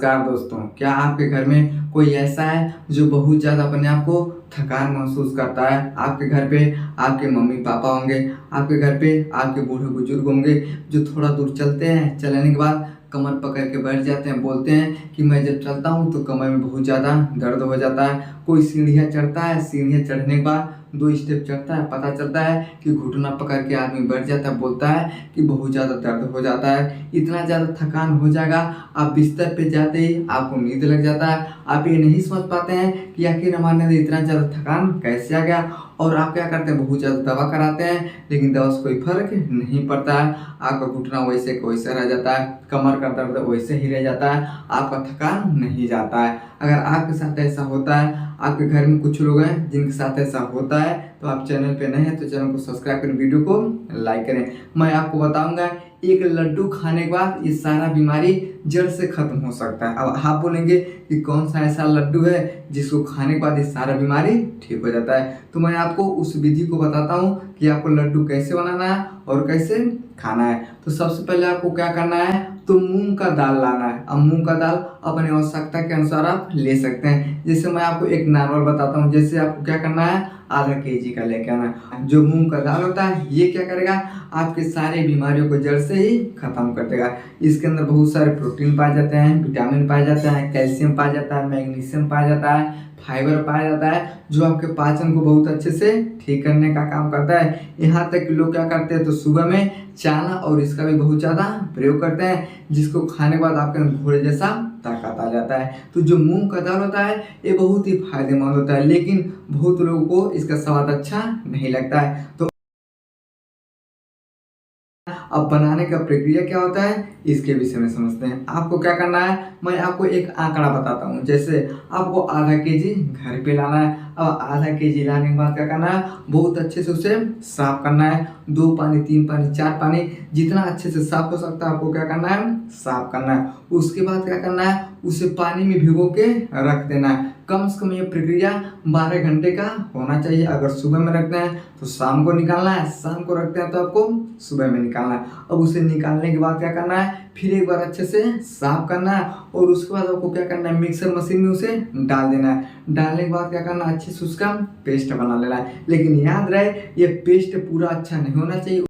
नमस्कार दोस्तों, क्या आपके घर में कोई ऐसा है जो बहुत ज़्यादा अपने आप को थकान महसूस करता है? आपके घर पे आपके मम्मी पापा होंगे, आपके घर पे आपके बूढ़े बुजुर्ग होंगे जो थोड़ा दूर चलते हैं, चलने के बाद कमर पकड़ के बैठ जाते हैं, बोलते हैं कि मैं जब चलता हूँ तो कमर में बहुत ज़्यादा दर्द हो जाता है। कोई सीढ़ियाँ चढ़ता है, सीढ़ियाँ चढ़ने के बाद 2 स्टेप चढ़ता है, पता चलता है कि घुटना पकड़ के आदमी बैठ जाता है, बोलता है कि बहुत ज़्यादा दर्द हो जाता है। इतना ज़्यादा थकान हो जाएगा, आप बिस्तर पे जाते ही आपको नींद लग जाता है। आप ये नहीं समझ पाते हैं कि आखिर हमारे अंदर इतना ज़्यादा थकान कैसे आ गया, और आप क्या करते हैं, बहुत ज़्यादा दवा कराते हैं, लेकिन दवा से कोई फर्क नहीं पड़ता है। आपका घुटना वैसे का वैसे रह जाता है, कमर का दर्द वैसे ही रह जाता है, आपका थकान नहीं जाता है। अगर आपके साथ ऐसा होता है, आपके घर में कुछ लोग हैं जिनके साथ ऐसा होता है, तो आप चैनल पे नए हैं तो चैनल को सब्सक्राइब करें, वीडियो को लाइक करें। मैं आपको बताऊंगा एक लड्डू खाने के बाद ये सारा बीमारी जड़ से खत्म हो सकता है। अब आप बोलेंगे कि कौन सा ऐसा लड्डू है जिसको खाने के बाद ये सारा बीमारी ठीक हो जाता है, तो मैं आपको उस विधि को बताता हूँ कि आपको लड्डू कैसे बनाना है और कैसे खाना है। तो सबसे पहले आपको क्या करना है, तो मूंग का दाल लाना है। अब मूंग का दाल अपनी आवश्यकता के अनुसार आप ले सकते हैं। जैसे मैं आपको एक नॉर्मल बताता हूँ, जैसे आपको क्या करना है, आधा केजी का लेके आना है। जो मूंग का दाल होता है ये क्या करेगा, आपके सारे बीमारियों को जड़ से ही खत्म कर देगा। इसके अंदर बहुत सारे प्रोटीन पाए जाते हैं, विटामिन पाए जाते हैं, कैल्शियम पाया जाता है, मैग्नीशियम पाया जाता है, फाइबर पाया जाता है, जो आपके पाचन को बहुत अच्छे से ठीक करने का काम करता है। यहाँ तक कि लोग क्या करते हैं, तो सुबह में चाना और इसका भी बहुत ज़्यादा प्रयोग करते हैं, जिसको खाने के बाद आपके अंदर घोड़े जैसा ताकत आ जाता है। तो जो मूंग का दाल होता है ये बहुत ही फायदेमंद होता है, लेकिन बहुत लोगों को इसका स्वाद अच्छा नहीं लगता है। तो अब बनाने का प्रक्रिया क्या होता है इसके विषय में समझते हैं। आपको क्या करना है, मैं आपको एक आंकड़ा बताता हूँ। जैसे आपको आधा केजी घर पे लाना है। अब आधा केजी लाने के बाद क्या करना है, बहुत अच्छे से उसे साफ करना है। 2 पानी 3 पानी 4 पानी जितना अच्छे से साफ हो सकता है आपको क्या करना है, साफ करना है। उसके बाद क्या करना है, उसे पानी में भिगो के रख देना है। कम से कम ये प्रक्रिया 12 घंटे का होना चाहिए। अगर सुबह में रखते हैं तो शाम को निकालना है, शाम को रखते हैं तो आपको सुबह में निकालना है। अब उसे निकालने के बाद क्या करना है, फिर एक बार अच्छे से साफ करना है, और उसके बाद आपको क्या करना है, मिक्सर मशीन में उसे डाल देना है। डालने के बाद क्या करना है, अच्छे से उसका पेस्ट बना लेना है। लेकिन याद रहे ये पेस्ट पूरा अच्छा नहीं होना चाहिए।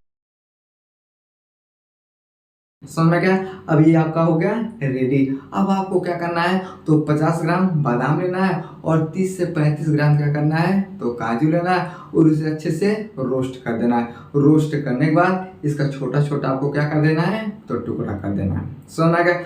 समझ में गया? अब ये आपका हो गया रेडी। अब आपको क्या करना है, तो 50 ग्राम बादाम लेना है और 30 से 35 ग्राम क्या करना है, तो काजू लेना है, और उसे अच्छे से रोस्ट कर देना है। रोस्ट करने के बाद इसका छोटा छोटा आपको क्या कर देना है, तो टुकड़ा कर देना है। समझ में गया?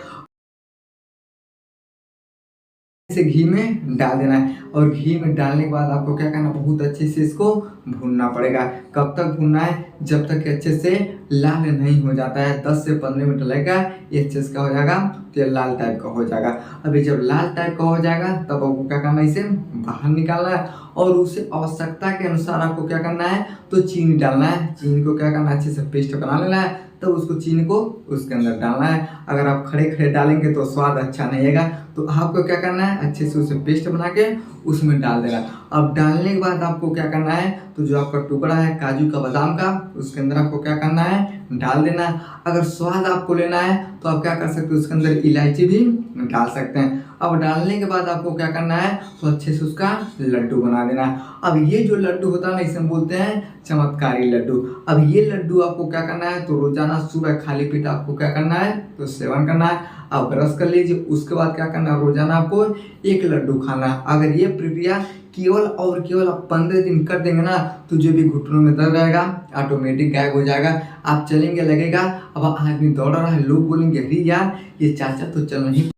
इसे घी में डाल देना है, और घी में डालने के बाद आपको क्या करना, बहुत अच्छे से इसको भूनना पड़ेगा। कब तक भूनना है, जब तक कि अच्छे से लाल नहीं हो जाता है। 10 से 15 मिनट लगेगा, ये अच्छे से क्या हो जाएगा, तो ये लाल टाइप का हो जाएगा। अभी जब लाल टाइप का हो जाएगा तब आपको क्या करना है, इसे बाहर निकालना है, और उसे आवश्यकता के अनुसार आपको क्या करना है, तो चीनी डालना है। चीनी को क्या करना है, अच्छे से पेस्ट बना लेना है, तब उसको चीनी को उसके अंदर डालना है। अगर आप खड़े खड़े डालेंगे तो स्वाद अच्छा नहीं आएगा, तो आपको क्या करना है, अच्छे से उसे पेस्ट बना के उसमें डाल देना। अब डालने के बाद आपको क्या करना है, तो जो आपका टुकड़ा है काजू का बादाम का, उसके अंदर आपको क्या करना है, डाल देना। अगर स्वाद आपको लेना है तो आप क्या कर सकते हो, उसके अंदर इलायची भी डाल सकते हैं। अब डालने के बाद आपको क्या करना है, तो अच्छे से उसका लड्डू बना देना है। अब ये जो लड्डू होता है ना, इसे हम बोलते हैं चमत्कारी लड्डू। अब ये लड्डू आपको क्या करना है, तो रोजाना सुबह खाली पेट आपको क्या करना है, तो सेवन करना है। आप ब्रश कर लीजिए, उसके बाद क्या करना है, रोजाना आपको 1 लड्डू खाना है। अगर ये प्रक्रिया केवल और केवल आप 15 दिन कर देंगे ना, तो जो भी घुटनों में दर्द रहेगा ऑटोमेटिक गायब हो जाएगा। आप चलेंगे, लगेगा अब आदमी दौड़ रहा है, लोग बोलेंगे अरे यार ये चाचा तो चल नहीं।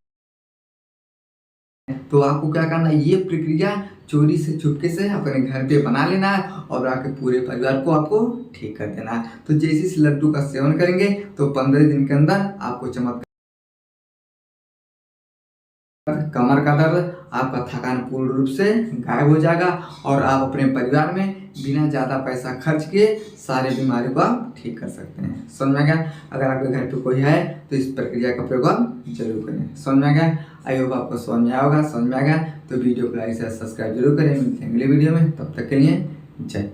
तो आपको क्या करना है, ये प्रक्रिया चोरी से चुपके से अपने घर पे बना लेना है, और आपके पूरे परिवार को आपको ठीक कर देना है। तो जैसे इस लड्डू का सेवन करेंगे तो 15 दिन के अंदर आपको चमत्कार, कमर का दर्द, आपका थकान पूर्ण रूप से गायब हो जाएगा, और आप अपने परिवार में बिना ज़्यादा पैसा खर्च किए सारे बीमारियों को आप ठीक कर सकते हैं। समझ में गया? अगर आपके घर पे कोई है तो इस प्रक्रिया का प्रयोग आप जरूर करें। समझ में गया? आई होप आपको समझ में आया होगा। समझ में आ गया तो वीडियो को लाइक से सब्सक्राइब जरूर करें। मिलते हैं अगले वीडियो में, तब तक के लिए जय।